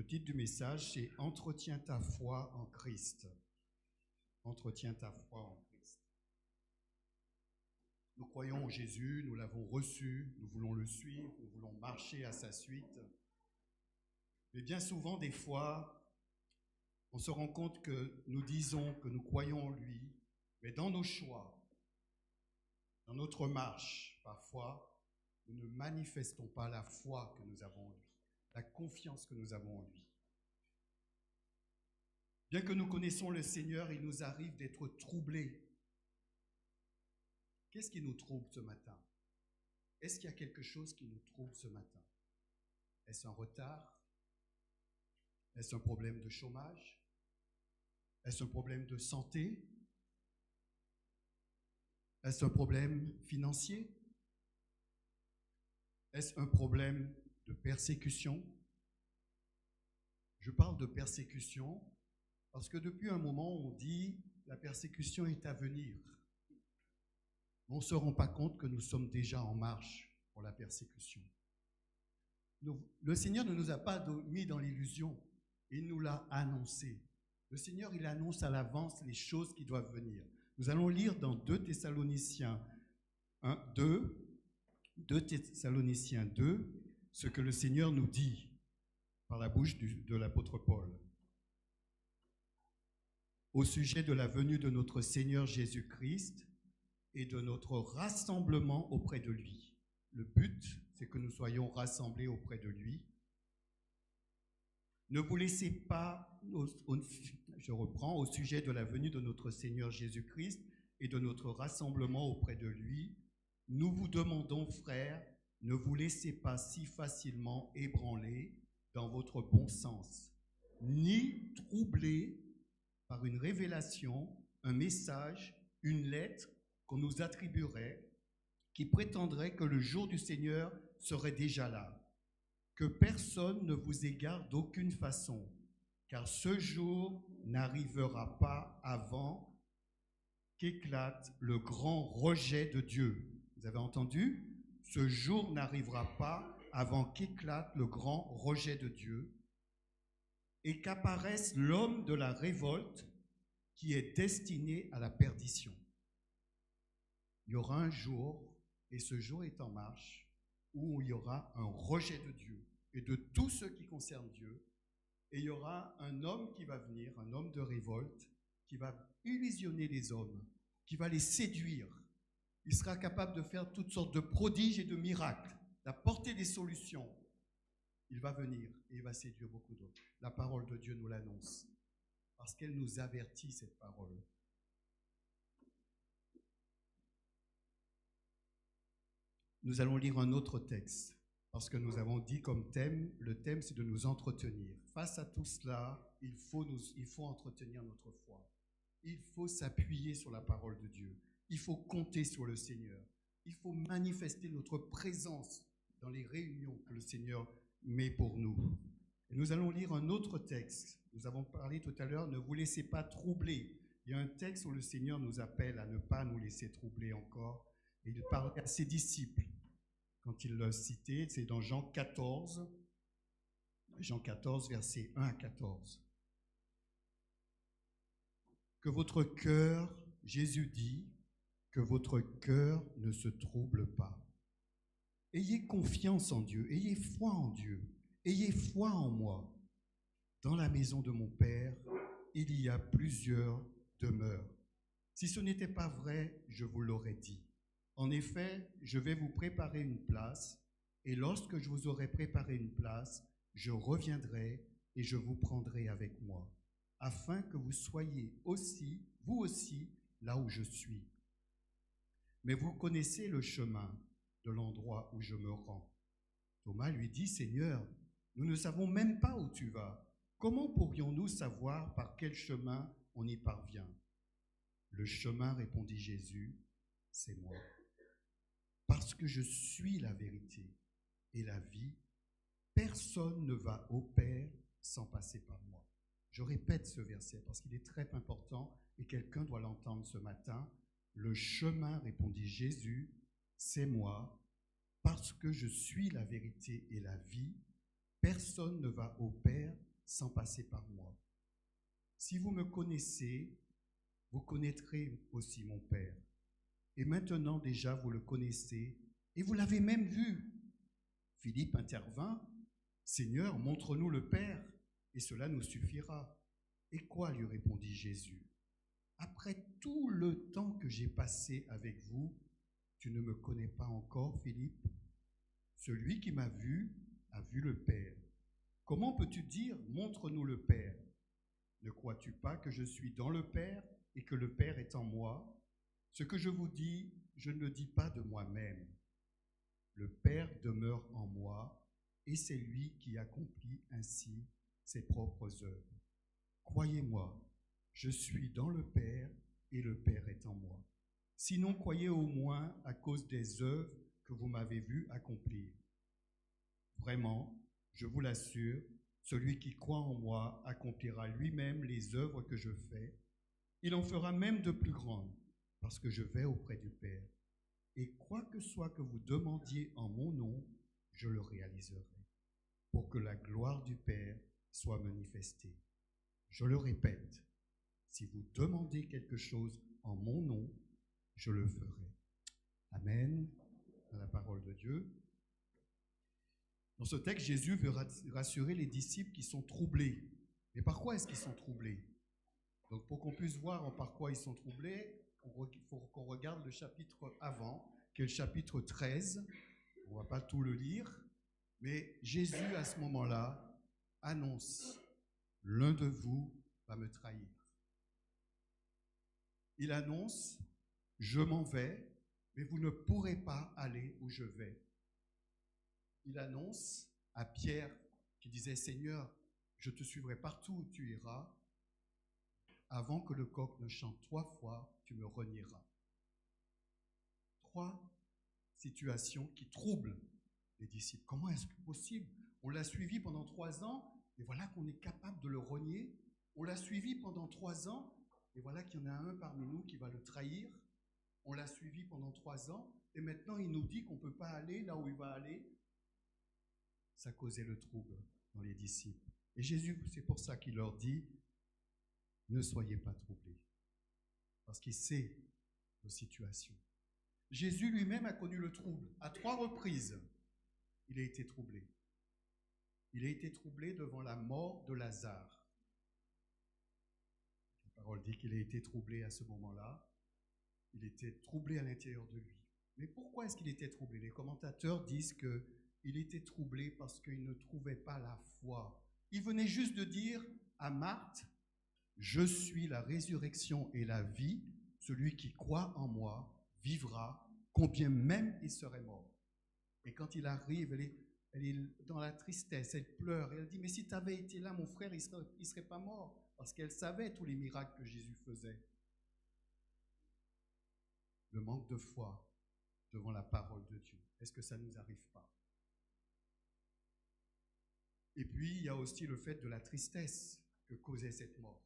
titre du message, c'est « Entretiens ta foi en Christ ». Entretiens ta foi en Christ. Nous croyons en Jésus, nous l'avons reçu, nous voulons le suivre, nous voulons marcher à sa suite. Mais bien souvent, des fois, on se rend compte que nous disons que nous croyons en lui, mais dans nos choix, dans notre marche, parfois, nous ne manifestons pas la foi que nous avons en lui, la confiance que nous avons en lui. Bien que nous connaissons le Seigneur, il nous arrive d'être troublés. Qu'est-ce qui nous trouble ce matin? Est-ce qu'il y a quelque chose qui nous trouble ce matin? Est-ce un retard? Est-ce un problème de chômage? Est-ce un problème de santé? Est-ce un problème financier? Est-ce un problème de persécution? Je parle de persécution parce que depuis un moment, on dit la persécution est à venir. On ne se rend pas compte que nous sommes déjà en marche pour la persécution. Le Seigneur ne nous a pas mis dans l'illusion, il nous l'a annoncé. Le Seigneur, il annonce à l'avance les choses qui doivent venir. Nous allons lire dans 2 Thessaloniciens 2, ce que le Seigneur nous dit par la bouche de l'apôtre Paul. Au sujet de la venue de notre Seigneur Jésus-Christ et de notre rassemblement auprès de lui. Le but, c'est que nous soyons rassemblés auprès de lui. Ne vous laissez pas, je reprends, au sujet de la venue de notre Seigneur Jésus-Christ et de notre rassemblement auprès de lui, nous vous demandons, frères, ne vous laissez pas si facilement ébranler dans votre bon sens, ni troubler par une révélation, un message, une lettre qu'on nous attribuerait, qui prétendrait que le jour du Seigneur serait déjà là. Que personne ne vous égare d'aucune façon, car ce jour n'arrivera pas avant qu'éclate le grand rejet de Dieu. Vous avez entendu? Ce jour n'arrivera pas avant qu'éclate le grand rejet de Dieu et qu'apparaisse l'homme de la révolte qui est destiné à la perdition. Il y aura un jour, et ce jour est en marche, où il y aura un rejet de Dieu et de tout ce qui concerne Dieu. Et il y aura un homme qui va venir, un homme de révolte, qui va illusionner les hommes, qui va les séduire. Il sera capable de faire toutes sortes de prodiges et de miracles, d'apporter des solutions. Il va venir et il va séduire beaucoup d'autres. La parole de Dieu nous l'annonce, parce qu'elle nous avertit, cette parole. Nous allons lire un autre texte, parce que nous avons dit comme thème, le thème c'est de nous entretenir. Face à tout cela, il faut entretenir notre foi. Il faut s'appuyer sur la parole de Dieu. Il faut compter sur le Seigneur. Il faut manifester notre présence dans les réunions que le Seigneur met pour nous. Et nous allons lire un autre texte. Nous avons parlé tout à l'heure, ne vous laissez pas troubler. Il y a un texte où le Seigneur nous appelle à ne pas nous laisser troubler encore. Et il parle à ses disciples. Quand il l'a cité, c'est dans Jean 14, versets 1 à 14. Que votre cœur, Jésus dit, que votre cœur ne se trouble pas. Ayez confiance en Dieu, ayez foi en Dieu, ayez foi en moi. Dans la maison de mon Père, il y a plusieurs demeures. Si ce n'était pas vrai, je vous l'aurais dit. En effet, je vais vous préparer une place, et lorsque je vous aurai préparé une place, je reviendrai et je vous prendrai avec moi, afin que vous soyez aussi, vous aussi, là où je suis. Mais vous connaissez le chemin de l'endroit où je me rends. Thomas lui dit, Seigneur, nous ne savons même pas où tu vas. Comment pourrions-nous savoir par quel chemin on y parvient? Le chemin, répondit Jésus, c'est moi. Parce que je suis la vérité et la vie, personne ne va au Père sans passer par moi. Je répète ce verset parce qu'il est très important et quelqu'un doit l'entendre ce matin. Le chemin, répondit Jésus, c'est moi. Parce que je suis la vérité et la vie, personne ne va au Père sans passer par moi. Si vous me connaissez, vous connaîtrez aussi mon Père. Et maintenant déjà, vous le connaissez et vous l'avez même vu. Philippe intervint. Seigneur, montre-nous le Père et cela nous suffira. Et quoi, lui répondit Jésus? Après tout le temps que j'ai passé avec vous, tu ne me connais pas encore, Philippe? Celui qui m'a vu a vu le Père. Comment peux-tu dire, montre-nous le Père? Ne crois-tu pas que je suis dans le Père et que le Père est en moi? Ce que je vous dis, je ne le dis pas de moi-même. Le Père demeure en moi et c'est lui qui accomplit ainsi ses propres œuvres. Croyez-moi, je suis dans le Père et le Père est en moi. Sinon, croyez au moins à cause des œuvres que vous m'avez vu accomplir. Vraiment, je vous l'assure, celui qui croit en moi accomplira lui-même les œuvres que je fais. Il en fera même de plus grandes, parce que je vais auprès du Père. Et quoi que soit que vous demandiez en mon nom, je le réaliserai, pour que la gloire du Père soit manifestée. Je le répète, si vous demandez quelque chose en mon nom, je le ferai. Amen. À la parole de Dieu. Dans ce texte, Jésus veut rassurer les disciples qui sont troublés. Mais par quoi est-ce qu'ils sont troublés? Donc pour qu'on puisse voir par quoi ils sont troublés, il faut qu'on regarde le chapitre avant, qui est le chapitre 13. On ne va pas tout le lire, mais Jésus, à ce moment-là, annonce « L'un de vous va me trahir ». Il annonce « Je m'en vais, mais vous ne pourrez pas aller où je vais ». Il annonce à Pierre qui disait « Seigneur, je te suivrai partout où tu iras. Avant que le coq ne chante 3 fois, tu me renieras. » 3 situations qui troublent les disciples. Comment est-ce que possible? On l'a suivi pendant 3 ans, et voilà qu'on est capable de le renier. On l'a suivi pendant 3 ans, et voilà qu'il y en a un parmi nous qui va le trahir. On l'a suivi pendant 3 ans, et maintenant il nous dit qu'on ne peut pas aller là où il va aller. Ça causait le trouble dans les disciples. Et Jésus, c'est pour ça qu'il leur dit, ne soyez pas troublés, parce qu'il sait vos situations. Jésus lui-même a connu le trouble. À 3 reprises, il a été troublé. Il a été troublé devant la mort de Lazare. La parole dit qu'il a été troublé à ce moment-là. Il était troublé à l'intérieur de lui. Mais pourquoi est-ce qu'il était troublé? Les commentateurs disent qu'il était troublé parce qu'il ne trouvait pas la foi. Il venait juste de dire à Marthe, « Je suis la résurrection et la vie. Celui qui croit en moi vivra, combien même il serait mort. » Et quand il arrive, elle est dans la tristesse, elle pleure, et elle dit, « Mais si tu avais été là, mon frère, il serait pas mort. » Parce qu'elle savait tous les miracles que Jésus faisait. Le manque de foi devant la parole de Dieu. Est-ce que ça ne nous arrive pas? Et puis, il y a aussi le fait de la tristesse que causait cette mort.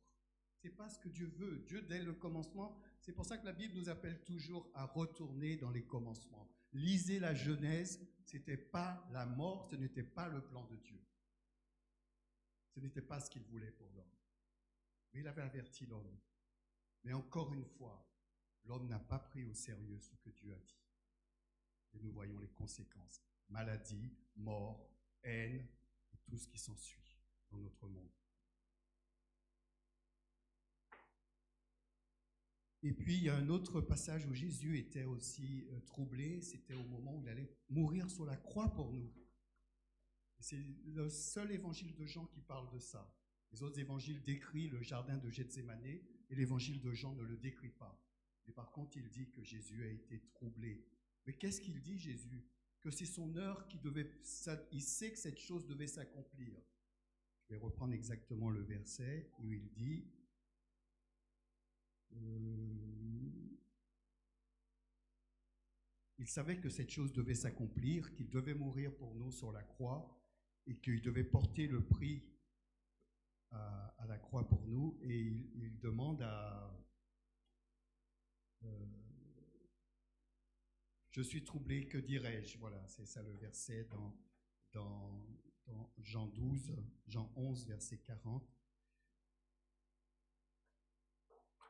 Ce n'est pas ce que Dieu veut. Dieu, dès le commencement, c'est pour ça que la Bible nous appelle toujours à retourner dans les commencements. Lisez la Genèse, ce n'était pas la mort, ce n'était pas le plan de Dieu. Ce n'était pas ce qu'il voulait pour l'homme. Mais il avait averti l'homme. Mais encore une fois, l'homme n'a pas pris au sérieux ce que Dieu a dit. Et nous voyons les conséquences. Maladie, mort, haine, et tout ce qui s'ensuit dans notre monde. Et puis, il y a un autre passage où Jésus était aussi troublé, c'était au moment où il allait mourir sur la croix pour nous. C'est le seul évangile de Jean qui parle de ça. Les autres évangiles décrivent le jardin de Gethsémane et l'évangile de Jean ne le décrit pas. Mais par contre, il dit que Jésus a été troublé. Mais qu'est-ce qu'il dit, Jésus? Que c'est son heure qui devait... Il sait que cette chose devait s'accomplir. Je vais reprendre exactement le verset où il dit... Il savait que cette chose devait s'accomplir, qu'il devait mourir pour nous sur la croix et qu'il devait porter le prix à la croix pour nous. Et il demande à... je suis troublé, que dirais-je? Voilà, c'est ça le verset dans dans Jean 12, Jean 11, verset 40.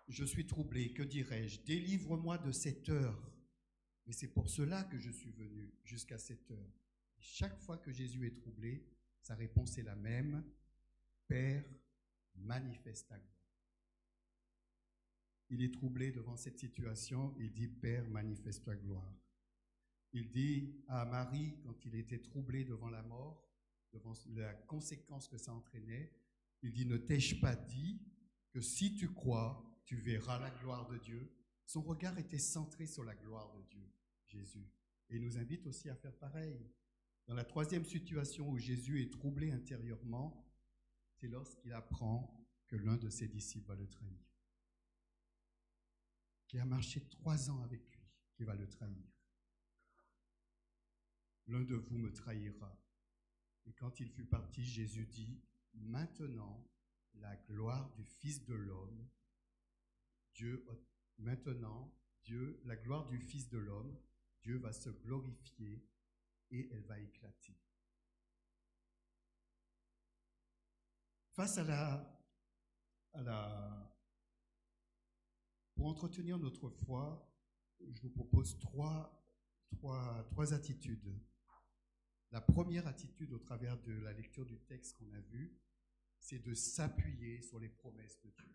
Je suis troublé, que dirais-je? Délivre-moi de cette heure. Mais c'est pour cela que je suis venu jusqu'à cette heure. Et chaque fois que Jésus est troublé, sa réponse est la même. Père, manifeste ta gloire. Il est troublé devant cette situation, il dit, Père, manifeste ta gloire. Il dit à Marie, quand il était troublé devant la mort, devant la conséquence que ça entraînait, il dit, ne t'ai-je pas dit que si tu crois, tu verras la gloire de Dieu? Son regard était centré sur la gloire de Dieu, Jésus. Et il nous invite aussi à faire pareil. Dans la troisième situation où Jésus est troublé intérieurement, c'est lorsqu'il apprend que l'un de ses disciples va le trahir. Qui a marché 3 ans avec lui, qui va le trahir. L'un de vous me trahira. Et quand il fut parti, Jésus dit, maintenant, la gloire du Fils de l'homme, la gloire du Fils de l'homme, Dieu va se glorifier et elle va éclater. Face pour entretenir notre foi, je vous propose trois attitudes. La première attitude au travers de la lecture du texte qu'on a vu, c'est de s'appuyer sur les promesses de Dieu.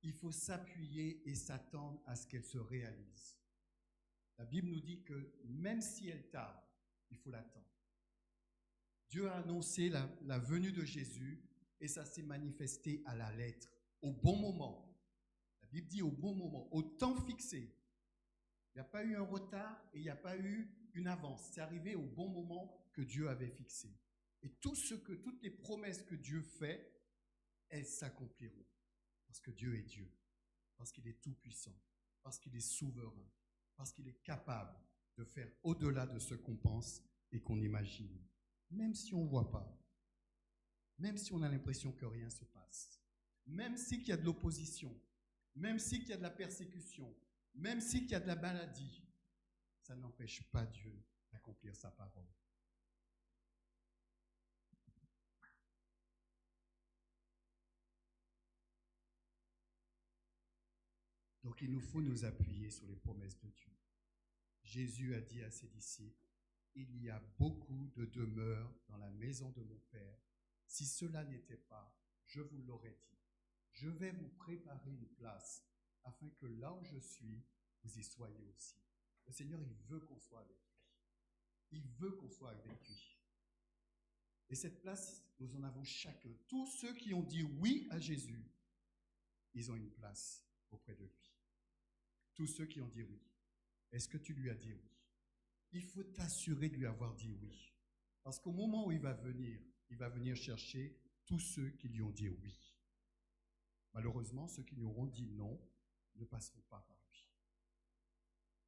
Il faut s'appuyer et s'attendre à ce qu'elles se réalisent. La Bible nous dit que même si elle tarde, il faut l'attendre. Dieu a annoncé la venue de Jésus et ça s'est manifesté à la lettre, au bon moment. La Bible dit au bon moment, au temps fixé. Il n'y a pas eu un retard et il n'y a pas eu une avance. C'est arrivé au bon moment que Dieu avait fixé. Et toutes les promesses que Dieu fait, elles s'accompliront. Parce que Dieu est Dieu. Parce qu'il est tout-puissant. Parce qu'il est souverain. Parce qu'il est capable de faire au-delà de ce qu'on pense et qu'on imagine. Même si on ne voit pas. Même si on a l'impression que rien ne se passe. Même s'il y a de l'opposition. Même s'il y a de la persécution. Même s'il y a de la maladie. Ça n'empêche pas Dieu d'accomplir sa parole. Donc il nous faut nous appuyer sur les promesses de Dieu. Jésus a dit à ses disciples, il y a beaucoup de demeures dans la maison de mon Père. Si cela n'était pas, je vous l'aurais dit. Je vais vous préparer une place afin que là où je suis, vous y soyez aussi. Le Seigneur, il veut qu'on soit avec lui. Il veut qu'on soit avec lui. Et cette place, nous en avons chacun. Tous ceux qui ont dit oui à Jésus, ils ont une place auprès de lui. Tous ceux qui ont dit oui. Est-ce que tu lui as dit oui? Il faut t'assurer de lui avoir dit oui. Parce qu'au moment où il va venir chercher tous ceux qui lui ont dit oui. Malheureusement, ceux qui lui auront dit non ne passeront pas par lui.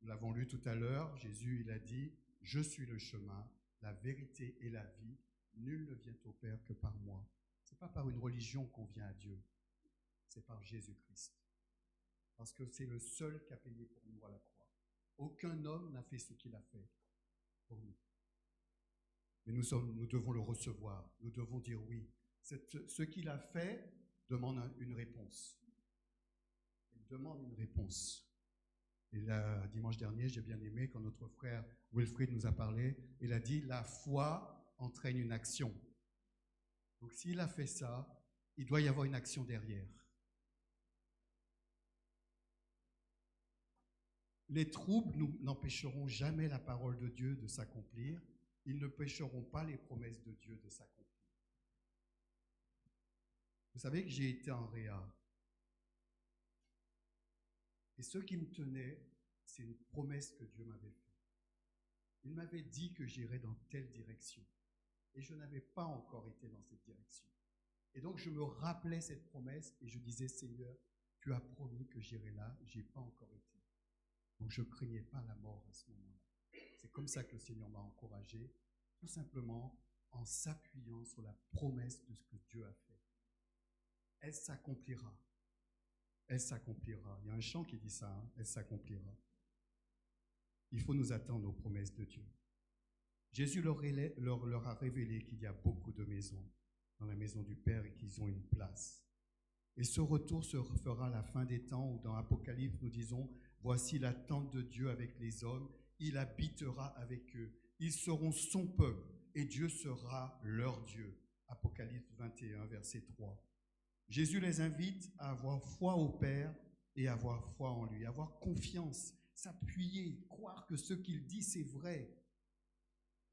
Nous l'avons lu tout à l'heure, Jésus, il a dit, « Je suis le chemin, la vérité et la vie. Nul ne vient au Père que par moi. » Ce n'est pas par une religion qu'on vient à Dieu, c'est par Jésus-Christ. Parce que c'est le seul qui a payé pour nous à la croix. Aucun homme n'a fait ce qu'il a fait pour nous. Mais nous devons le recevoir, nous devons dire oui. Ce qu'il a fait demande une réponse. Il demande une réponse. Et là, dimanche dernier, j'ai bien aimé quand notre frère Wilfried nous a parlé, il a dit, la foi entraîne une action. Donc s'il a fait ça, il doit y avoir une action derrière. Les troubles n'empêcheront jamais la parole de Dieu de s'accomplir. Ils ne pêcheront pas les promesses de Dieu de s'accomplir. Vous savez que j'ai été en réa. Et ce qui me tenait, c'est une promesse que Dieu m'avait faite. Il m'avait dit que j'irais dans telle direction. Et je n'avais pas encore été dans cette direction. Et donc je me rappelais cette promesse et je disais, Seigneur, tu as promis que j'irais là, je n'y ai pas encore été. Donc je ne craignais pas la mort à ce moment-là. C'est comme ça que le Seigneur m'a encouragé, tout simplement en s'appuyant sur la promesse de ce que Dieu a fait. Elle s'accomplira. Elle s'accomplira. Il y a un chant qui dit ça, elle s'accomplira. Il faut nous attendre aux promesses de Dieu. Jésus leur a révélé qu'il y a beaucoup de maisons dans la maison du Père et qu'ils ont une place. Et ce retour se fera à la fin des temps où dans Apocalypse nous disons « Voici la tente de Dieu avec les hommes, il habitera avec eux, ils seront son peuple et Dieu sera leur Dieu. » Apocalypse 21, verset 3. Jésus les invite à avoir foi au Père et à avoir foi en lui, avoir confiance, s'appuyer, croire que ce qu'il dit c'est vrai.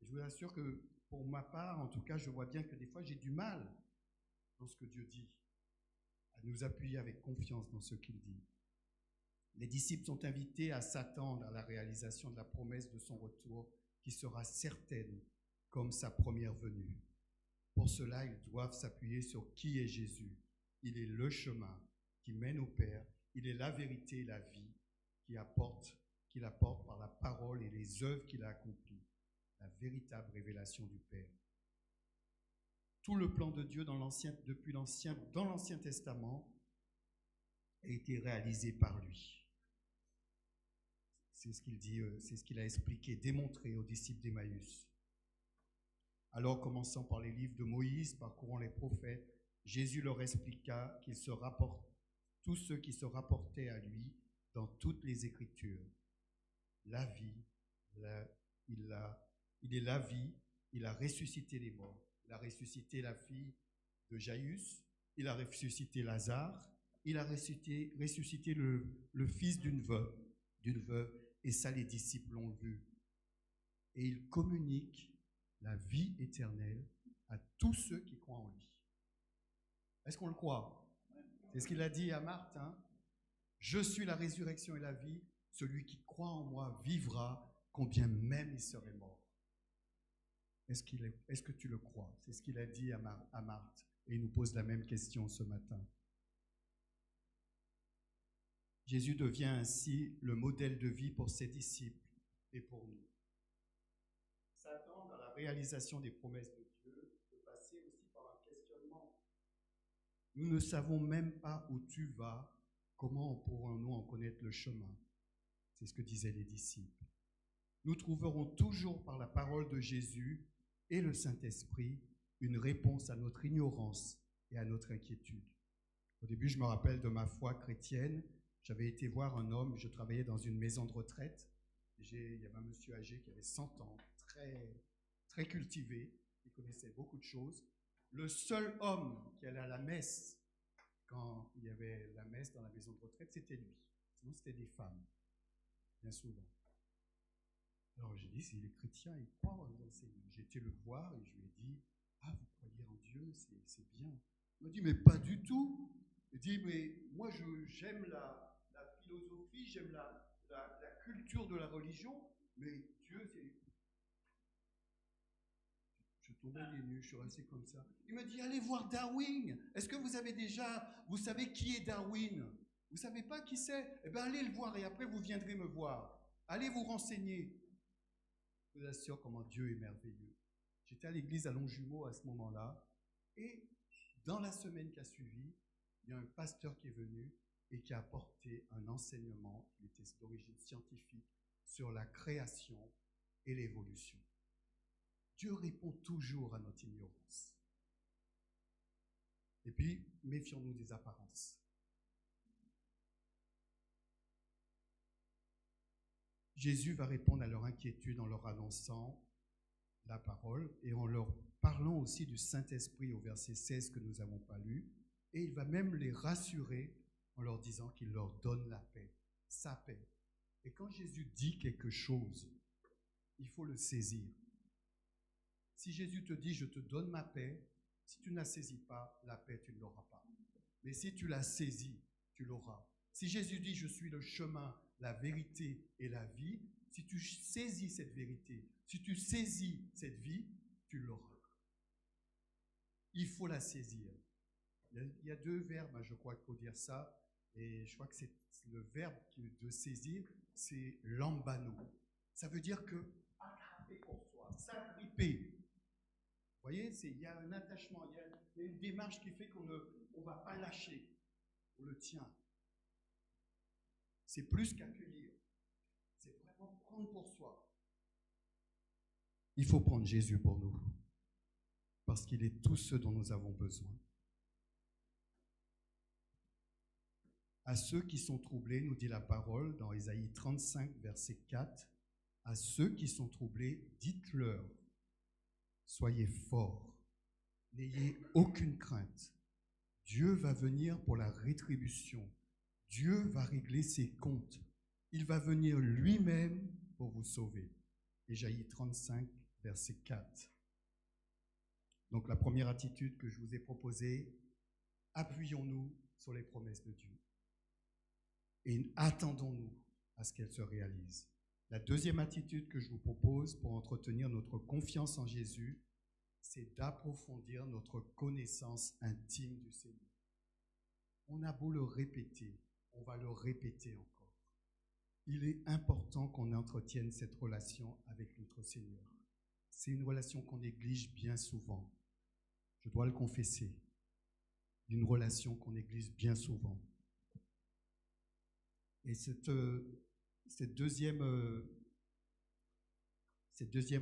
Je vous assure que pour ma part, en tout cas, je vois bien que des fois j'ai du mal dans ce que Dieu dit, à nous appuyer avec confiance dans ce qu'il dit. Les disciples sont invités à s'attendre à la réalisation de la promesse de son retour qui sera certaine comme sa première venue. Pour cela, ils doivent s'appuyer sur qui est Jésus. Il est le chemin qui mène au Père. Il est la vérité et la vie qu'il apporte par la parole et les œuvres qu'il a accomplies. La véritable révélation du Père. Tout le plan de Dieu dans l'Ancien Testament a été réalisé par lui. C'est ce qu'il dit, c'est ce qu'il a expliqué, démontré aux disciples d'Emmaüs. Alors, commençant par les livres de Moïse, parcourant les prophètes, Jésus leur expliqua tous ceux qui se rapportaient à lui dans toutes les Écritures. La vie, il est la vie, il a ressuscité les morts. Il a ressuscité la fille de Jaïrus, il a ressuscité Lazare, il a ressuscité le fils d'une veuve, et ça les disciples l'ont vu. Et il communique la vie éternelle à tous ceux qui croient en lui. Est-ce qu'on le croit? C'est ce qu'il a dit à Marthe. Hein? Je suis la résurrection et la vie, celui qui croit en moi vivra, combien même il serait mort. Est-ce que tu le crois? C'est ce qu'il a dit à Marthe. Et il nous pose la même question ce matin. Jésus devient ainsi le modèle de vie pour ses disciples et pour nous. S'attendre à la réalisation des promesses de Dieu peut passer aussi par un questionnement. Nous ne savons même pas où tu vas, comment pourrons-nous en connaître le chemin? C'est ce que disaient les disciples. Nous trouverons toujours par la parole de Jésus et le Saint-Esprit une réponse à notre ignorance et à notre inquiétude. Au début, je me rappelle de ma foi chrétienne. J'avais été voir un homme, je travaillais dans une maison de retraite. Il y avait un monsieur âgé qui avait 100 ans, très, très cultivé, il connaissait beaucoup de choses. Le seul homme qui allait à la messe, quand il y avait la messe dans la maison de retraite, c'était lui. Sinon, c'était des femmes, bien souvent. Alors j'ai dit, s'il est chrétien, il croit aux enseignements. J'ai été le voir et je lui ai dit, ah, vous croyez en Dieu, c'est bien. Il m'a dit, mais pas du tout. Il dit, mais moi j'aime la philosophie, j'aime la culture de la religion, mais Dieu, c'est... Je tombais des nues, je suis resté comme ça. Il me dit, allez voir Darwin. Est-ce que vous savez qui est Darwin? Vous ne savez pas qui c'est? Eh bien, allez le voir et après vous viendrez me voir. Allez vous renseigner. Je vous assure comment Dieu est merveilleux. J'étais à l'église à Longjumeau à ce moment-là, et dans la semaine qui a suivi, il y a un pasteur qui est venu et qui a apporté un enseignement qui était d'origine scientifique sur la création et l'évolution. Dieu répond toujours à notre ignorance. Et puis, méfions-nous des apparences. Jésus va répondre à leur inquiétude en leur annonçant la parole et en leur parlant aussi du Saint-Esprit au verset 16 que nous n'avons pas lu. Et il va même les rassurer en leur disant qu'il leur donne la paix, sa paix. Et quand Jésus dit quelque chose, il faut le saisir. Si Jésus te dit « je te donne ma paix », si tu ne la saisis pas, la paix, tu ne l'auras pas. Mais si tu la saisis, tu l'auras. Si Jésus dit « je suis le chemin, la vérité et la vie », si tu saisis cette vérité, si tu saisis cette vie, tu l'auras. Il faut la saisir. Il y a deux verbes, je crois, pour dire ça, et je crois que c'est le verbe de saisir, c'est lambano. Ça veut dire que attraper pour soi, s'agripper. Vous voyez, il y a un attachement, il y a une démarche qui fait qu'on ne va pas lâcher, on le tient. C'est plus qu'accueillir, c'est vraiment prendre pour soi. Il faut prendre Jésus pour nous, parce qu'il est tout ce dont nous avons besoin. À ceux qui sont troublés, nous dit la parole dans Ésaïe 35, verset 4, à ceux qui sont troublés, dites-leur, soyez forts, n'ayez aucune crainte. Dieu va venir pour la rétribution. Dieu va régler ses comptes. Il va venir lui-même pour vous sauver. Ésaïe 35, verset 4. Donc la première attitude que je vous ai proposée, appuyons-nous sur les promesses de Dieu et attendons-nous à ce qu'elles se réalisent. La deuxième attitude que je vous propose pour entretenir notre confiance en Jésus, c'est d'approfondir notre connaissance intime du Seigneur. On a beau le répéter, on va le répéter encore. Il est important qu'on entretienne cette relation avec notre Seigneur. C'est une relation qu'on néglige bien souvent. Je dois le confesser. Une relation qu'on néglige bien souvent. Et cette deuxième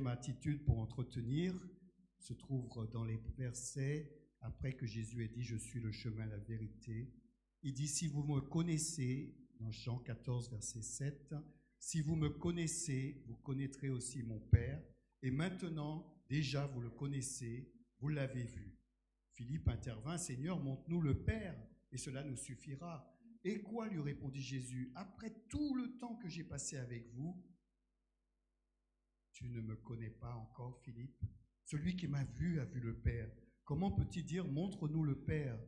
attitude pour entretenir se trouve dans les versets après que Jésus ait dit « Je suis le chemin, la vérité ». Il dit « Si vous me connaissez », dans Jean 14, verset 7, « Si vous me connaissez, vous connaîtrez aussi mon Père. Et maintenant, déjà vous le connaissez, vous l'avez vu. » Philippe intervint « Seigneur, montre-nous le Père, et cela nous suffira. » « Et quoi, lui répondit Jésus, après tout le temps que j'ai passé avec vous, tu ne me connais pas encore, Philippe? Celui qui m'a vu a vu le Père. Comment peut-il dire, montre-nous le Père?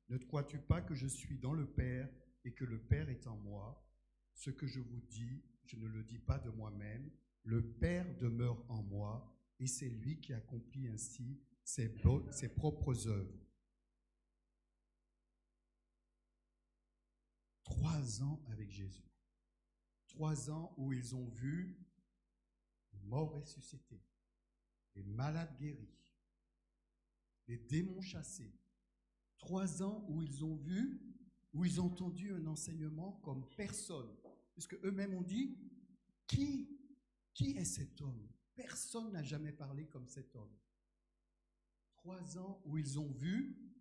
Ne crois-tu pas que je suis dans le Père et que le Père est en moi? Ce que je vous dis, je ne le dis pas de moi-même. Le Père demeure en moi et c'est lui qui accomplit ainsi ses propres œuvres. 3 ans avec Jésus. 3 ans où ils ont vu les morts ressuscités, les malades guéris, les démons chassés. 3 ans où ils ont vu, où ils ont entendu un enseignement comme personne. Puisque eux-mêmes ont dit, qui est cet homme? Personne n'a jamais parlé comme cet homme. 3 ans où ils ont vu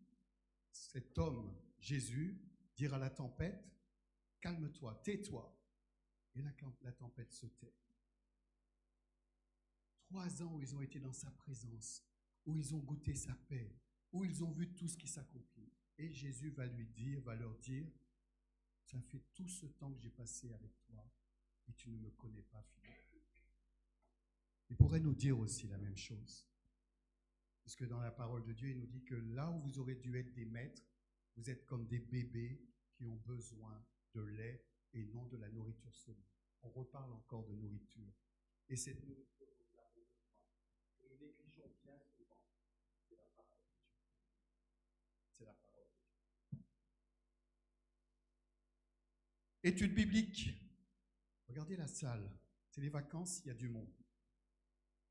cet homme, Jésus, dire à la tempête, calme-toi, tais-toi. Et la tempête se tait. 3 ans où ils ont été dans sa présence, où ils ont goûté sa paix, où ils ont vu tout ce qui s'accomplit. Et Jésus va leur dire, ça fait tout ce temps que j'ai passé avec toi et tu ne me connais pas, Philippe. Il pourrait nous dire aussi la même chose. Parce que dans la parole de Dieu, il nous dit que là où vous aurez dû être des maîtres, vous êtes comme des bébés qui ont besoin de lait et non de la nourriture solide. On reparle encore de nourriture. Et cette nourriture, nous l'avons besoin. Nous négligeons bien souvent. C'est la parole de Dieu. C'est la parole de Dieu. Étude biblique. Regardez la salle. C'est les vacances, il y a du monde.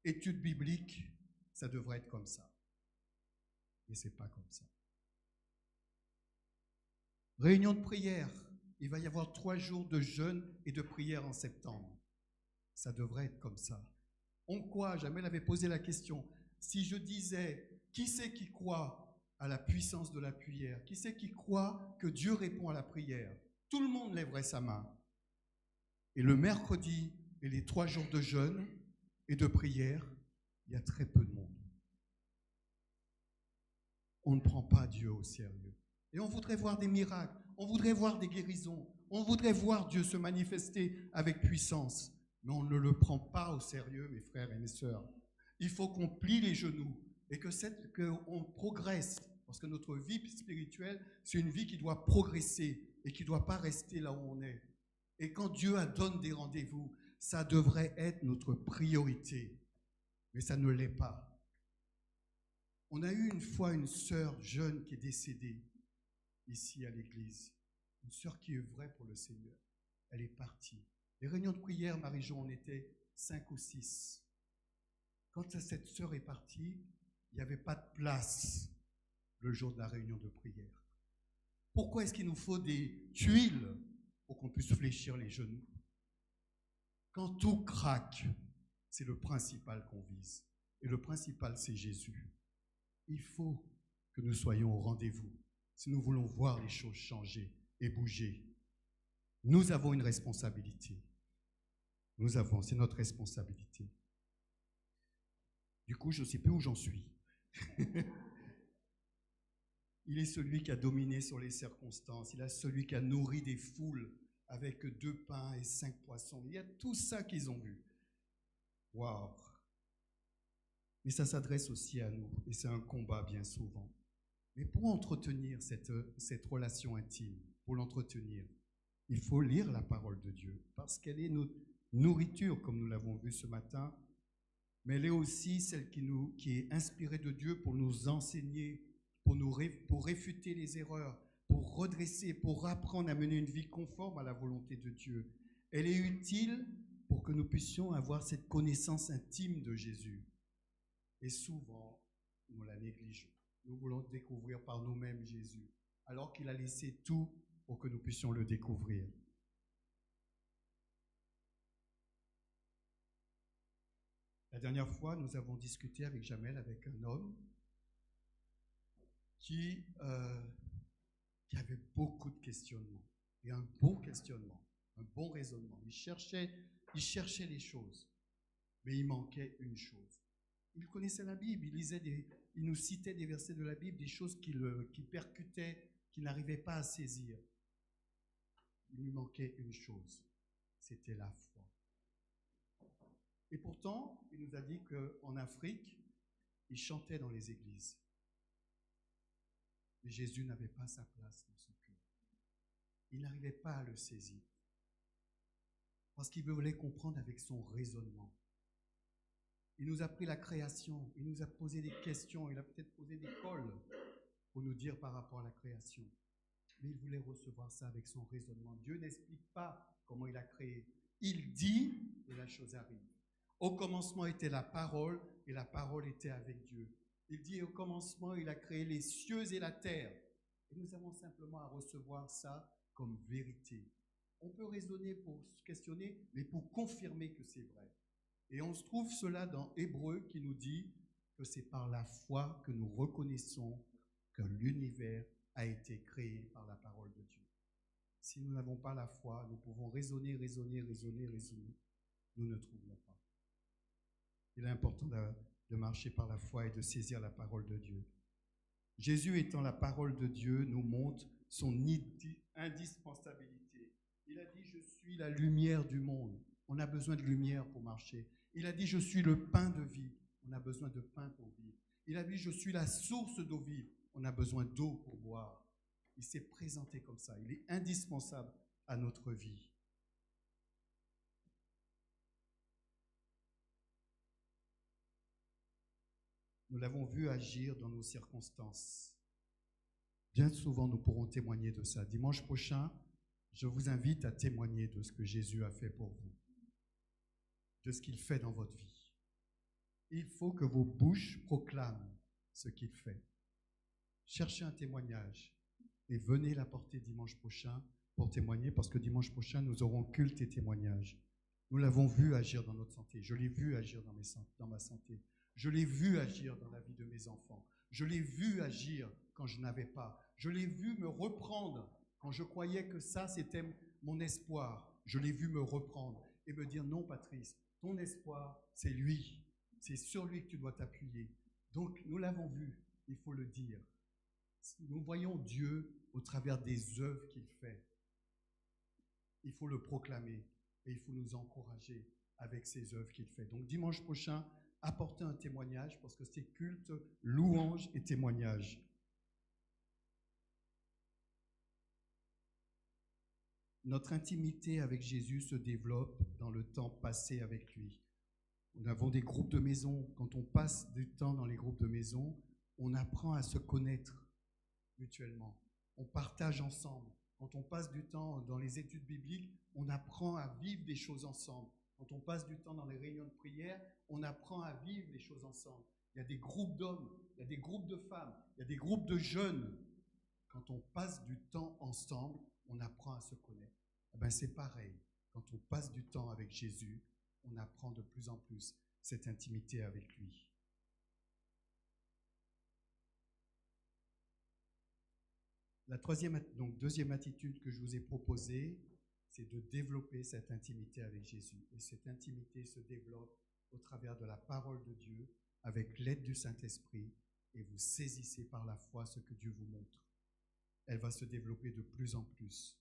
Étude biblique, ça devrait être comme ça. Mais ce n'est pas comme ça. Réunion de prière. Il va y avoir 3 jours de jeûne et de prière en septembre. Ça devrait être comme ça. Jamel avait posé la question, si je disais, qui c'est qui croit à la puissance de la prière? Qui c'est qui croit que Dieu répond à la prière? Tout le monde lèverait sa main. Et le mercredi et les 3 jours de jeûne et de prière, il y a très peu de monde. On ne prend pas Dieu au sérieux. Et on voudrait voir des miracles, on voudrait voir des guérisons, on voudrait voir Dieu se manifester avec puissance. Mais on ne le prend pas au sérieux, mes frères et mes sœurs. Il faut qu'on plie les genoux et qu'on progresse. Parce que notre vie spirituelle, c'est une vie qui doit progresser et qui ne doit pas rester là où on est. Et quand Dieu donne des rendez-vous, ça devrait être notre priorité. Mais ça ne l'est pas. On a eu une fois une sœur jeune qui est décédée ici à l'église. Une sœur qui œuvrait pour le Seigneur. Elle est partie. Les réunions de prière, Marie-Jo, on était 5 ou 6. Quand cette sœur est partie, il n'y avait pas de place le jour de la réunion de prière. Pourquoi est-ce qu'il nous faut des tuiles pour qu'on puisse fléchir les genoux? Quand tout craque, c'est le principal qu'on vise. Et le principal, c'est Jésus. Il faut que nous soyons au rendez-vous si nous voulons voir les choses changer et bouger. Nous avons une responsabilité. C'est notre responsabilité. Du coup, je ne sais plus où j'en suis. Il est celui qui a dominé sur les circonstances. Il est celui qui a nourri des foules avec 2 pains et 5 poissons. Il y a tout ça qu'ils ont vu. Waouh! Mais ça s'adresse aussi à nous. Et c'est un combat bien souvent. Mais pour entretenir cette relation intime, pour l'entretenir, il faut lire la parole de Dieu. Parce qu'elle est notre nourriture, comme nous l'avons vu ce matin. Mais elle est aussi celle qui est inspirée de Dieu pour nous enseigner, pour réfuter les erreurs, pour redresser, pour apprendre à mener une vie conforme à la volonté de Dieu. Elle est utile pour que nous puissions avoir cette connaissance intime de Jésus. Et souvent, nous la négligeons. Nous voulons découvrir par nous-mêmes Jésus, alors qu'il a laissé tout pour que nous puissions le découvrir. La dernière fois, nous avons discuté avec Jamel, avec un homme qui avait beaucoup de questionnements, et un bon questionnement, un bon raisonnement. Il cherchait les choses, mais il manquait une chose. Il connaissait la Bible, il nous citait des versets de la Bible, des choses qui percutaient, qu'il n'arrivait pas à saisir. Il lui manquait une chose, c'était la foi. Et pourtant, il nous a dit qu'en Afrique, il chantait dans les églises. Mais Jésus n'avait pas sa place dans son cœur. Il n'arrivait pas à le saisir. Parce qu'il voulait comprendre avec son raisonnement. Il nous a pris la création, il nous a posé des questions, il a peut-être posé des cols pour nous dire par rapport à la création. Mais il voulait recevoir ça avec son raisonnement. Dieu n'explique pas comment il a créé. Il dit et la chose arrive. Au commencement était la parole et la parole était avec Dieu. Il dit au commencement, il a créé les cieux et la terre. Et nous avons simplement à recevoir ça comme vérité. On peut raisonner pour se questionner, mais pour confirmer que c'est vrai. Et on se trouve cela dans Hébreux qui nous dit que c'est par la foi que nous reconnaissons que l'univers a été créé par la parole de Dieu. Si nous n'avons pas la foi, nous pouvons raisonner. Nous ne trouverons pas. Il est important de marcher par la foi et de saisir la parole de Dieu. Jésus étant la parole de Dieu nous montre son indispensabilité. Il a dit « Je suis la lumière du monde ». On a besoin de lumière pour marcher. Il a dit « Je suis le pain de vie ». On a besoin de pain pour vivre. Il a dit « Je suis la source d'eau vive ». On a besoin d'eau pour boire. Il s'est présenté comme ça. Il est indispensable à notre vie. Nous l'avons vu agir dans nos circonstances. Bien souvent, nous pourrons témoigner de ça. Dimanche prochain, je vous invite à témoigner de ce que Jésus a fait pour vous, de ce qu'il fait dans votre vie. Il faut que vos bouches proclament ce qu'il fait. Cherchez un témoignage et venez l'apporter dimanche prochain pour témoigner, parce que dimanche prochain, nous aurons culte et témoignage. Nous l'avons vu agir dans notre santé. Je l'ai vu agir dans ma santé. Je l'ai vu agir dans la vie de mes enfants. Je l'ai vu agir quand je n'avais pas. Je l'ai vu me reprendre quand je croyais que ça, c'était mon espoir. Je l'ai vu me reprendre et me dire « Non, Patrice, ton espoir, c'est lui. C'est sur lui que tu dois t'appuyer. » Donc, nous l'avons vu, il faut le dire. Nous voyons Dieu au travers des œuvres qu'il fait. Il faut le proclamer et il faut nous encourager avec ces œuvres qu'il fait. Donc, dimanche prochain, apportez un témoignage parce que c'est culte, louange et témoignage. Notre intimité avec Jésus se développe dans le temps passé avec lui. Nous avons des groupes de maison. Quand on passe du temps dans les groupes de maison, on apprend à se connaître mutuellement. On partage ensemble. Quand on passe du temps dans les études bibliques, on apprend à vivre des choses ensemble. Quand on passe du temps dans les réunions de prière, on apprend à vivre les choses ensemble. Il y a des groupes d'hommes, il y a des groupes de femmes, il y a des groupes de jeunes. Quand on passe du temps ensemble, on apprend à se connaître. Eh bien, c'est pareil. Quand on passe du temps avec Jésus, on apprend de plus en plus cette intimité avec lui. Deuxième attitude que je vous ai proposée, c'est de développer cette intimité avec Jésus. Et cette intimité se développe au travers de la parole de Dieu, avec l'aide du Saint-Esprit, et vous saisissez par la foi ce que Dieu vous montre. Elle va se développer de plus en plus.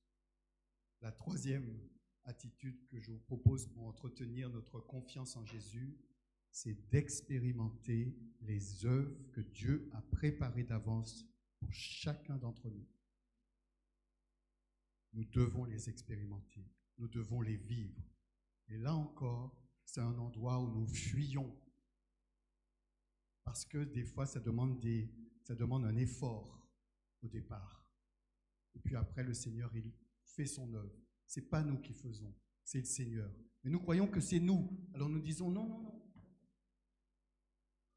La troisième attitude que je vous propose pour entretenir notre confiance en Jésus, c'est d'expérimenter les œuvres que Dieu a préparées d'avance pour chacun d'entre nous. Nous devons les expérimenter, nous devons les vivre. Et là encore, c'est un endroit où nous fuyons. Parce que des fois, ça demande un effort au départ. Et puis après, le Seigneur, il fait son œuvre. Ce n'est pas nous qui faisons, c'est le Seigneur. Mais nous croyons que c'est nous. Alors nous disons non, non, non.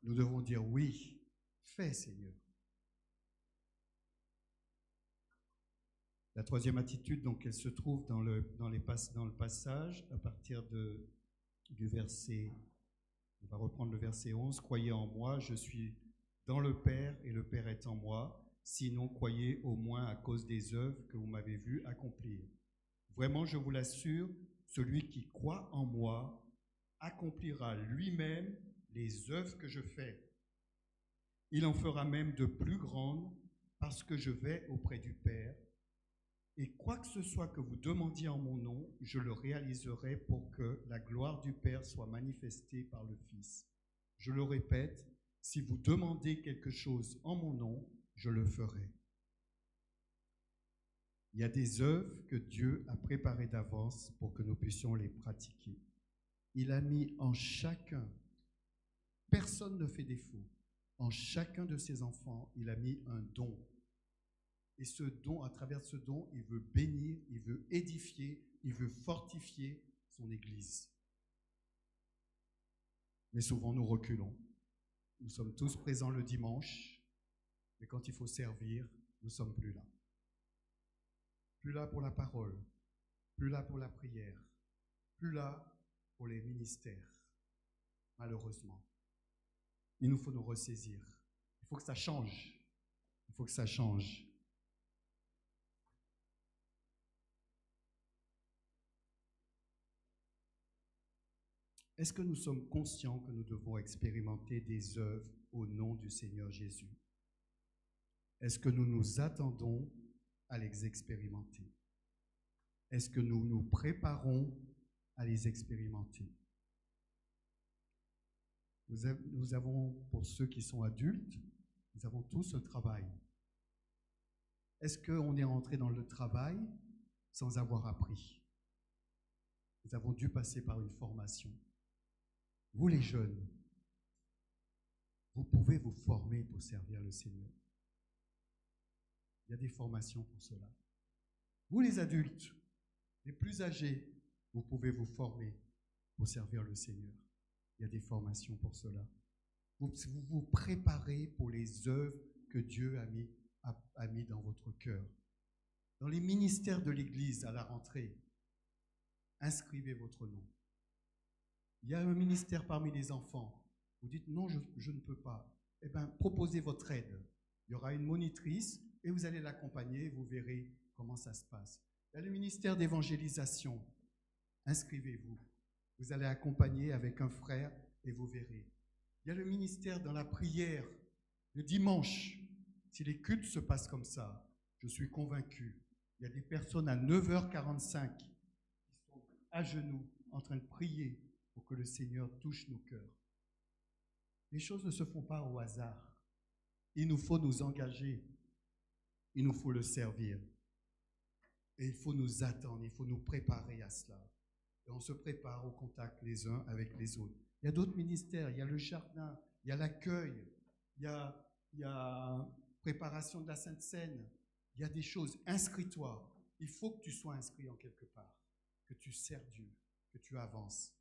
Nous devons dire oui, fais Seigneur. La troisième attitude, donc, elle se trouve dans le passage, à partir du verset, on va reprendre le verset 11, « Croyez en moi, je suis dans le Père et le Père est en moi, sinon croyez au moins à cause des œuvres que vous m'avez vu accomplir. Vraiment, je vous l'assure, celui qui croit en moi accomplira lui-même les œuvres que je fais. Il en fera même de plus grandes parce que je vais auprès du Père. Et quoi que ce soit que vous demandiez en mon nom, je le réaliserai pour que la gloire du Père soit manifestée par le Fils. Je le répète, si vous demandez quelque chose en mon nom, je le ferai. » Il y a des œuvres que Dieu a préparées d'avance pour que nous puissions les pratiquer. Il a mis en chacun, personne ne fait défaut, en chacun de ses enfants, il a mis un don. Et ce don, à travers ce don, il veut bénir, il veut édifier, il veut fortifier son Église. Mais souvent, nous reculons. Nous sommes tous présents le dimanche, mais quand il faut servir, nous ne sommes plus là. Plus là pour la parole, plus là pour la prière, plus là pour les ministères, malheureusement. Il nous faut nous ressaisir. Il faut que ça change. Il faut que ça change. Est-ce que nous sommes conscients que nous devons expérimenter des œuvres au nom du Seigneur Jésus? Est-ce que nous nous attendons à les expérimenter? Est-ce que nous nous préparons à les expérimenter? Nous avons, pour ceux qui sont adultes, nous avons tous un travail. Est-ce qu'on est rentré dans le travail sans avoir appris? Nous avons dû passer par une formation. Vous les jeunes, vous pouvez vous former pour servir le Seigneur. Il y a des formations pour cela. Vous les adultes, les plus âgés, vous pouvez vous former pour servir le Seigneur. Il y a des formations pour cela. Vous vous préparez pour les œuvres que Dieu a mis dans votre cœur. Dans les ministères de l'Église à la rentrée, inscrivez votre nom. Il y a un ministère parmi les enfants. Vous dites non, je ne peux pas. Eh bien, proposez votre aide. Il y aura une monitrice et vous allez l'accompagner et vous verrez comment ça se passe. Il y a le ministère d'évangélisation. Inscrivez-vous. Vous allez accompagner avec un frère et vous verrez. Il y a le ministère dans la prière. Le dimanche, si les cultes se passent comme ça, je suis convaincu. Il y a des personnes à 9h45 qui sont à genoux en train de prier pour que le Seigneur touche nos cœurs. Les choses ne se font pas au hasard. Il nous faut nous engager. Il nous faut le servir. Et il faut nous attendre, il faut nous préparer à cela. Et on se prépare au contact les uns avec les autres. Il y a d'autres ministères, il y a le jardin, il y a l'accueil, il y a préparation de la Sainte Seine, il y a des choses. Inscris-toi. Il faut que tu sois inscrit en quelque part, que tu sers Dieu, que tu avances.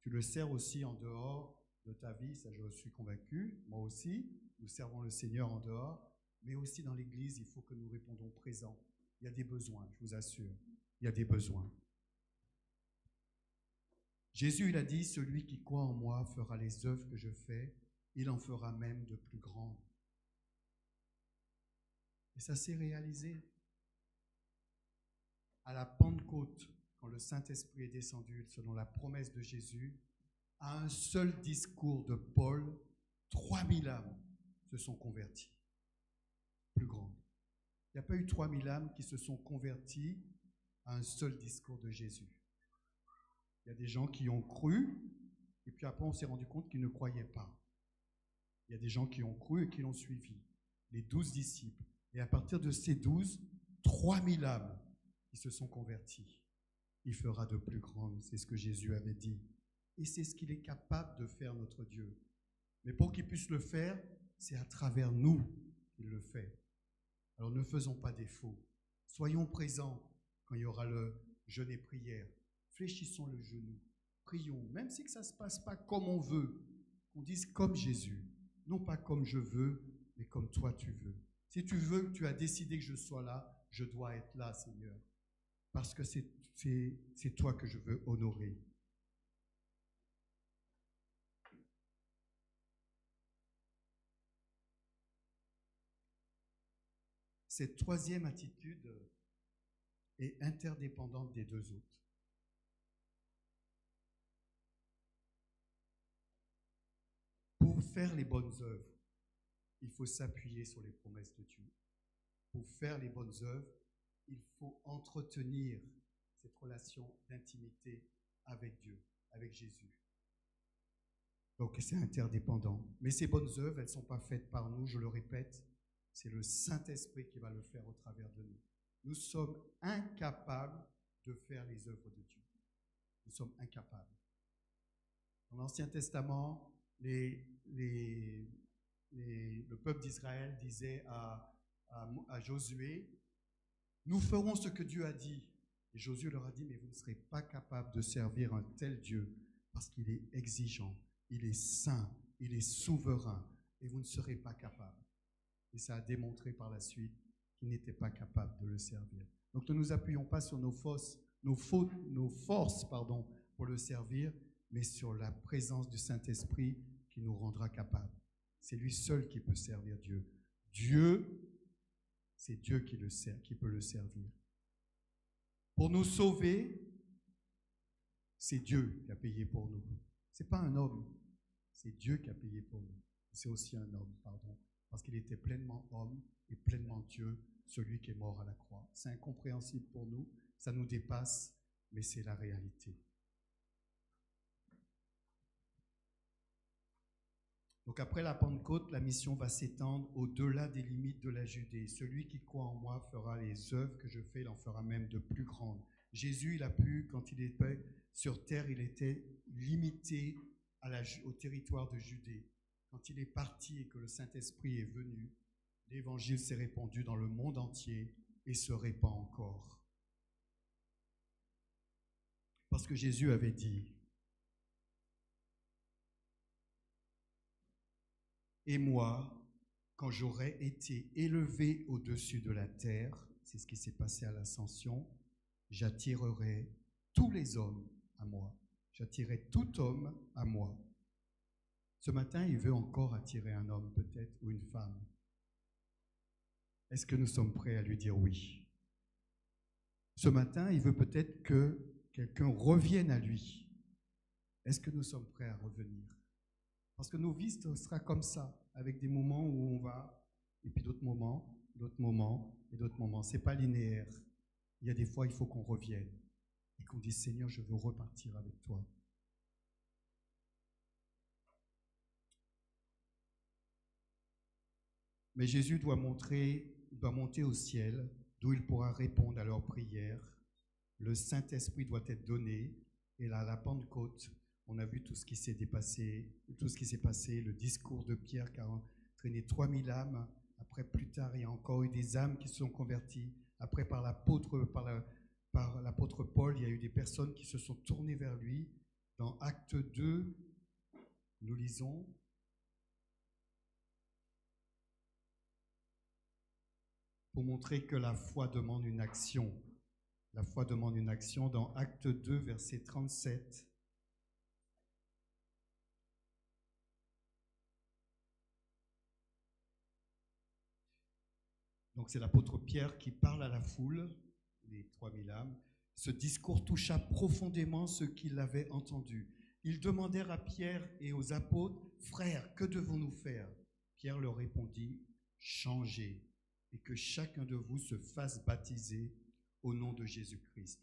Tu le sers aussi en dehors de ta vie, ça je suis convaincu, moi aussi. Nous servons le Seigneur en dehors, mais aussi dans l'Église, il faut que nous répondons présents. Il y a des besoins, je vous assure, il y a des besoins. Jésus, il a dit, celui qui croit en moi fera les œuvres que je fais, il en fera même de plus grandes. Et ça s'est réalisé. à la Pentecôte, quand le Saint-Esprit est descendu, selon la promesse de Jésus, à un seul discours de Paul, 3000 âmes se sont converties. Plus grande. Il n'y a pas eu 3000 âmes qui se sont converties à un seul discours de Jésus. Il y a des gens qui ont cru, et puis après on s'est rendu compte qu'ils ne croyaient pas. Il y a des gens qui ont cru et qui l'ont suivi, les 12 disciples. Et à partir de ces 12, 3000 âmes qui se sont converties. Il fera de plus grandes, c'est ce que Jésus avait dit. Et c'est ce qu'il est capable de faire, notre Dieu. Mais pour qu'il puisse le faire, c'est à travers nous qu'il le fait. Alors ne faisons pas défaut. Soyons présents quand il y aura le jeûne et prière. Fléchissons le genou. Prions, même si ça ne se passe pas comme on veut. On dise comme Jésus. Non pas comme je veux, mais comme toi tu veux. Si tu veux, tu as décidé que je sois là, je dois être là, Seigneur. Parce que c'est toi que je veux honorer. Cette troisième attitude est interdépendante des deux autres. Pour faire les bonnes œuvres, il faut s'appuyer sur les promesses de Dieu. Pour faire les bonnes œuvres, il faut entretenir cette relation d'intimité avec Dieu, avec Jésus. Donc c'est interdépendant. Mais ces bonnes œuvres, elles ne sont pas faites par nous, je le répète, c'est le Saint-Esprit qui va le faire au travers de nous. Nous sommes incapables de faire les œuvres de Dieu. Nous sommes incapables. Dans l'Ancien Testament, le peuple d'Israël disait à Josué, nous ferons ce que Dieu a dit. Et Josué leur a dit, mais vous ne serez pas capable de servir un tel Dieu parce qu'il est exigeant, il est saint, il est souverain et vous ne serez pas capable. Et ça a démontré par la suite qu'ils n'étaient pas capables de le servir. Donc ne nous appuyons pas sur nos forces pour le servir, mais sur la présence du Saint-Esprit qui nous rendra capables. C'est lui seul qui peut servir Dieu. C'est Dieu qui peut le servir. Pour nous sauver, c'est Dieu qui a payé pour nous. Ce n'est pas un homme, c'est Dieu qui a payé pour nous. C'est aussi un homme, parce qu'il était pleinement homme et pleinement Dieu, celui qui est mort à la croix. C'est incompréhensible pour nous, ça nous dépasse, mais c'est la réalité. Donc après la Pentecôte, la mission va s'étendre au-delà des limites de la Judée. Celui qui croit en moi fera les œuvres que je fais, il en fera même de plus grandes. Jésus, il a pu, quand il était sur terre, il était limité au territoire de Judée. Quand il est parti et que le Saint-Esprit est venu, l'évangile s'est répandu dans le monde entier et se répand encore. Parce que Jésus avait dit, et moi, quand j'aurai été élevé au-dessus de la terre, c'est ce qui s'est passé à l'ascension, j'attirerai tous les hommes à moi. J'attirerai tout homme à moi. Ce matin, il veut encore attirer un homme peut-être ou une femme. Est-ce que nous sommes prêts à lui dire oui? Ce matin, il veut peut-être que quelqu'un revienne à lui. Est-ce que nous sommes prêts à revenir? Parce que nos vies, ce sera comme ça, avec des moments où on va, et puis d'autres moments, et d'autres moments. Ce n'est pas linéaire. Il y a des fois, il faut qu'on revienne et qu'on dise, Seigneur, je veux repartir avec toi. Mais Jésus doit monter au ciel, d'où il pourra répondre à leurs prières. Le Saint-Esprit doit être donné. Et là, à la Pentecôte, on a vu tout ce qui s'est passé, le discours de Pierre qui a entraîné 3000 âmes. Après, plus tard, il y a encore eu des âmes qui se sont converties. Après, par l'apôtre Paul, il y a eu des personnes qui se sont tournées vers lui. Dans Acte 2, nous lisons, pour montrer que la foi demande une action. La foi demande une action. Dans Acte 2, verset 37, donc c'est l'apôtre Pierre qui parle à la foule. les 3000 âmes. Ce discours toucha profondément ceux qui l'avaient entendu. Ils demandèrent à Pierre et aux apôtres, « Frères, que devons-nous faire ?» Pierre leur répondit, « Changez et que chacun de vous se fasse baptiser au nom de Jésus-Christ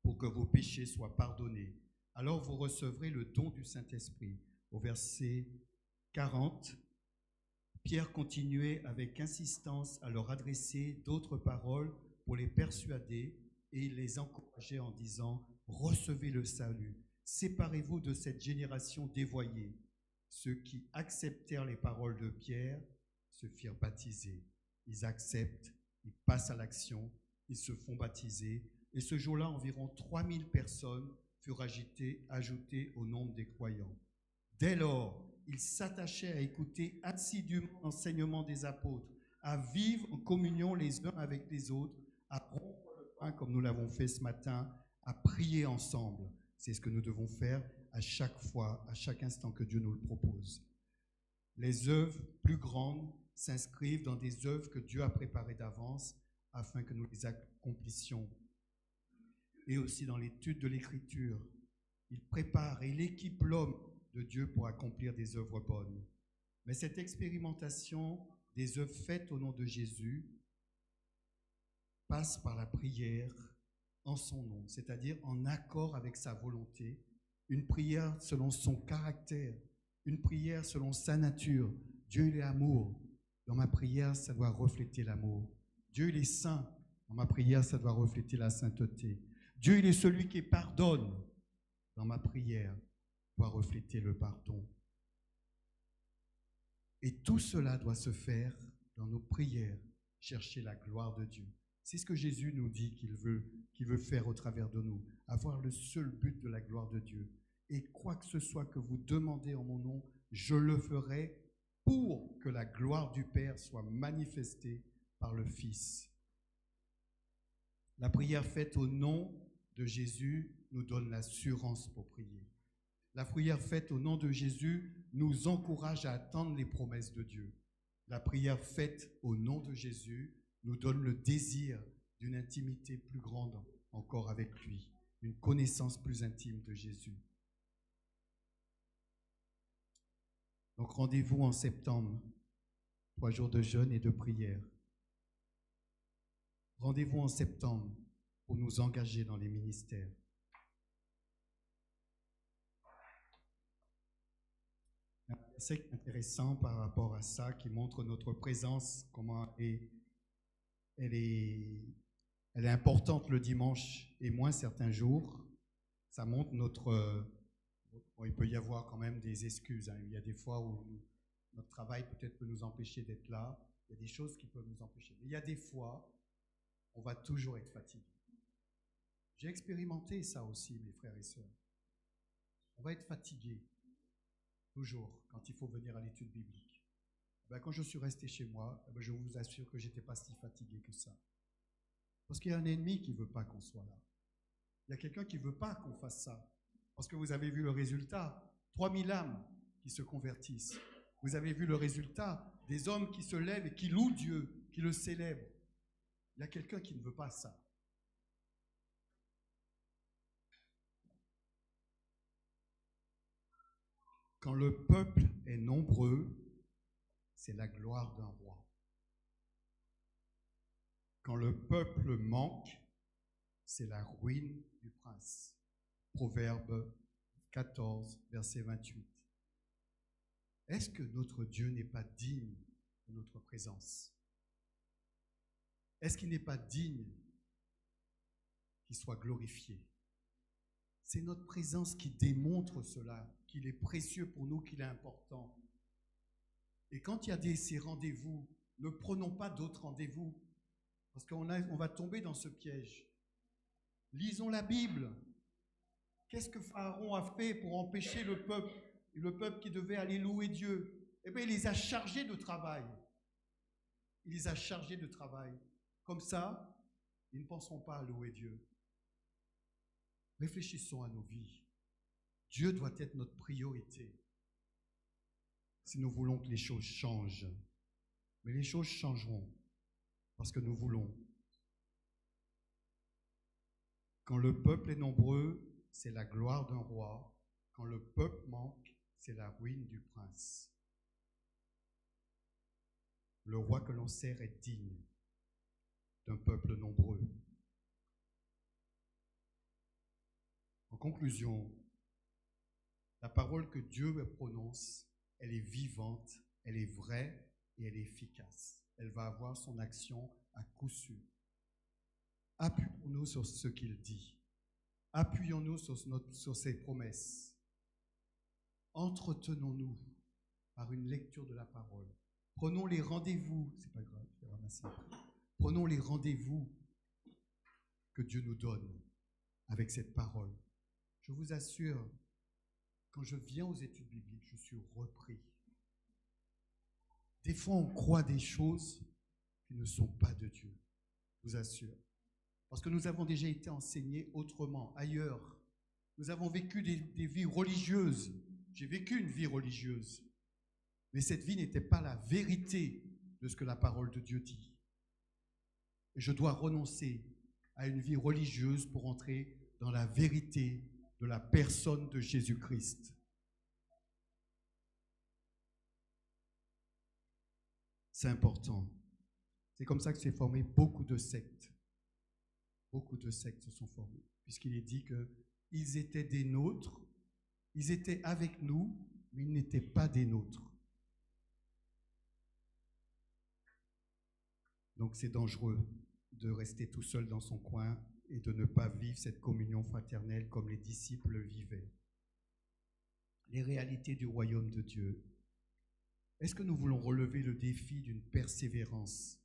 pour que vos péchés soient pardonnés. Alors vous recevrez le don du Saint-Esprit. » Au verset 40, Pierre continuait avec insistance à leur adresser d'autres paroles pour les persuader et il les encourageait en disant « Recevez le salut, séparez-vous de cette génération dévoyée. » Ceux qui acceptèrent les paroles de Pierre se firent baptiser. Ils acceptent, ils passent à l'action, ils se font baptiser. Et ce jour-là, environ 3000 personnes furent ajoutées au nombre des croyants. Dès lors, ils s'attachaient à écouter assidûment l'enseignement des apôtres, à vivre en communion les uns avec les autres, à rompre le pain comme nous l'avons fait ce matin, à prier ensemble. C'est ce que nous devons faire à chaque fois, à chaque instant que Dieu nous le propose. Les œuvres plus grandes s'inscrivent dans des œuvres que Dieu a préparées d'avance afin que nous les accomplissions. Et aussi dans l'étude de l'Écriture, il prépare et il équipe l'homme de Dieu pour accomplir des œuvres bonnes. Mais cette expérimentation des œuvres faites au nom de Jésus passe par la prière en son nom, c'est-à-dire en accord avec sa volonté, une prière selon son caractère, une prière selon sa nature. Dieu, il est amour. Dans ma prière, ça doit refléter l'amour. Dieu, il est saint. Dans ma prière, ça doit refléter la sainteté. Dieu, il est celui qui pardonne. Dans ma prière, doit refléter le pardon. Et tout cela doit se faire dans nos prières, chercher la gloire de Dieu. C'est ce que Jésus nous dit qu'il veut faire au travers de nous, avoir le seul but de la gloire de Dieu. Et quoi que ce soit que vous demandez en mon nom, je le ferai pour que la gloire du Père soit manifestée par le Fils. La prière faite au nom de Jésus nous donne l'assurance pour prier. La prière faite au nom de Jésus nous encourage à attendre les promesses de Dieu. La prière faite au nom de Jésus nous donne le désir d'une intimité plus grande encore avec lui, une connaissance plus intime de Jésus. Donc rendez-vous en septembre, 3 jours de jeûne et de prière. Rendez-vous en septembre pour nous engager dans les ministères. Un verset intéressant par rapport à ça qui montre notre présence, comment elle est importante le dimanche et moins certains jours. Ça montre bon, il peut y avoir quand même des excuses. Hein. Il y a des fois où notre travail peut-être peut nous empêcher d'être là. Il y a des choses qui peuvent nous empêcher. Mais il y a des fois, on va toujours être fatigué. J'ai expérimenté ça aussi, mes frères et sœurs. On va être fatigué, toujours, quand il faut venir à l'étude biblique. Quand je suis resté chez moi, je vous assure que je n'étais pas si fatigué que ça. Parce qu'il y a un ennemi qui ne veut pas qu'on soit là. Il y a quelqu'un qui ne veut pas qu'on fasse ça. Parce que vous avez vu le résultat, 3000 âmes qui se convertissent. Vous avez vu le résultat, des hommes qui se lèvent et qui louent Dieu, qui le célèbrent. Il y a quelqu'un qui ne veut pas ça. Quand le peuple est nombreux, c'est la gloire d'un roi. Quand le peuple manque, c'est la ruine du prince. Proverbe 14, verset 28. Est-ce que notre Dieu n'est pas digne de notre présence? Est-ce qu'il n'est pas digne qu'il soit glorifié? C'est notre présence qui démontre cela, qu'il est précieux pour nous, qu'il est important. Et quand il y a ces rendez-vous, ne prenons pas d'autres rendez-vous, parce qu'on va tomber dans ce piège. Lisons la Bible. Qu'est-ce que Pharaon a fait pour empêcher le peuple qui devait aller louer Dieu? Eh bien, il les a chargés de travail. Il les a chargés de travail. Comme ça, ils ne penseront pas à louer Dieu. Réfléchissons à nos vies. Dieu doit être notre priorité si nous voulons que les choses changent. Mais les choses changeront parce que nous voulons Quand le peuple est nombreux, c'est la gloire d'un roi. Quand le peuple manque, c'est la ruine du prince. Le roi que l'on sert est digne d'un peuple nombreux. En conclusion, la parole que Dieu prononce, elle est vivante, elle est vraie et elle est efficace. Elle va avoir son action à coup sûr. Appuyons-nous sur ce qu'il dit. Appuyons-nous sur ses promesses. Entretenons-nous par une lecture de la parole. Prenons les rendez-vous, c'est pas grave, je vais ramasser. Prenons les rendez-vous que Dieu nous donne avec cette parole. Je vous assure, quand je viens aux études bibliques, je suis repris. Des fois, on croit des choses qui ne sont pas de Dieu, je vous assure. Parce que nous avons déjà été enseignés autrement, ailleurs. Nous avons vécu des vies religieuses. J'ai vécu une vie religieuse. Mais cette vie n'était pas la vérité de ce que la parole de Dieu dit. Et je dois renoncer à une vie religieuse pour entrer dans la vérité de la personne de Jésus-Christ. C'est important. C'est comme ça que s'est formé beaucoup de sectes. Beaucoup de sectes se sont formées, puisqu'il est dit qu'ils étaient des nôtres, ils étaient avec nous, mais ils n'étaient pas des nôtres. Donc c'est dangereux de rester tout seul dans son coin et de ne pas vivre cette communion fraternelle comme les disciples le vivaient. Les réalités du royaume de Dieu. Est-ce que nous voulons relever le défi d'une persévérance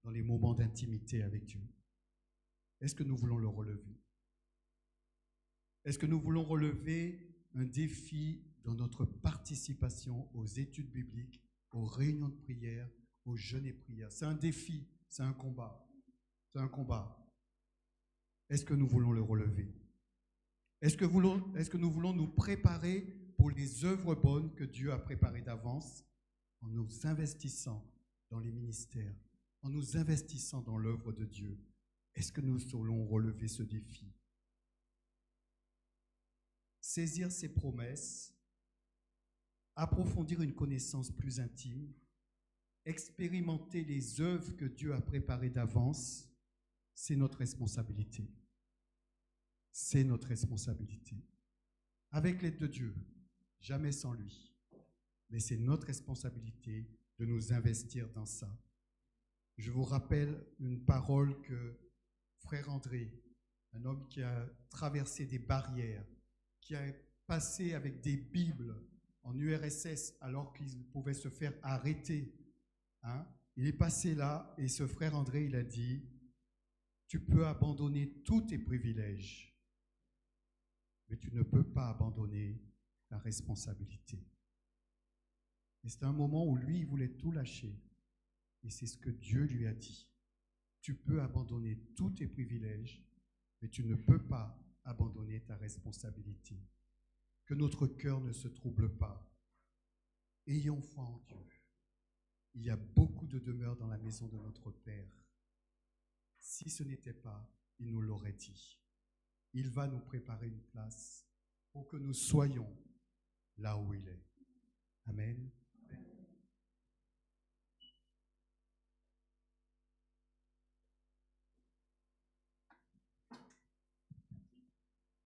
dans les moments d'intimité avec Dieu? Est-ce que nous voulons le relever? Est-ce que nous voulons relever un défi dans notre participation aux études bibliques, aux réunions de prière, aux jeûnes et prières? C'est un défi, c'est un combat. C'est un combat. Est-ce que nous voulons le relever? Est-ce que nous voulons nous préparer pour les œuvres bonnes que Dieu a préparées d'avance en nous investissant dans les ministères, en nous investissant dans l'œuvre de Dieu? Est-ce que nous saurons relever ce défi? Saisir ses promesses, approfondir une connaissance plus intime, expérimenter les œuvres que Dieu a préparées d'avance, c'est notre responsabilité. C'est notre responsabilité. Avec l'aide de Dieu, jamais sans lui. Mais c'est notre responsabilité de nous investir dans ça. Je vous rappelle une parole que Frère André, un homme qui a traversé des barrières, qui a passé avec des Bibles en URSS alors qu'il pouvait se faire arrêter. Il est passé là et ce frère André, il a dit, tu peux abandonner tous tes privilèges, mais tu ne peux pas abandonner ta responsabilité. Et c'est un moment où lui, il voulait tout lâcher. Et c'est ce que Dieu lui a dit. Tu peux abandonner tous tes privilèges, mais tu ne peux pas abandonner ta responsabilité. Que notre cœur ne se trouble pas. Ayons foi en Dieu. Il y a beaucoup de demeures dans la maison de notre Père. Si ce n'était pas, il nous l'aurait dit. Il va nous préparer une place pour que nous soyons là où il est. Amen.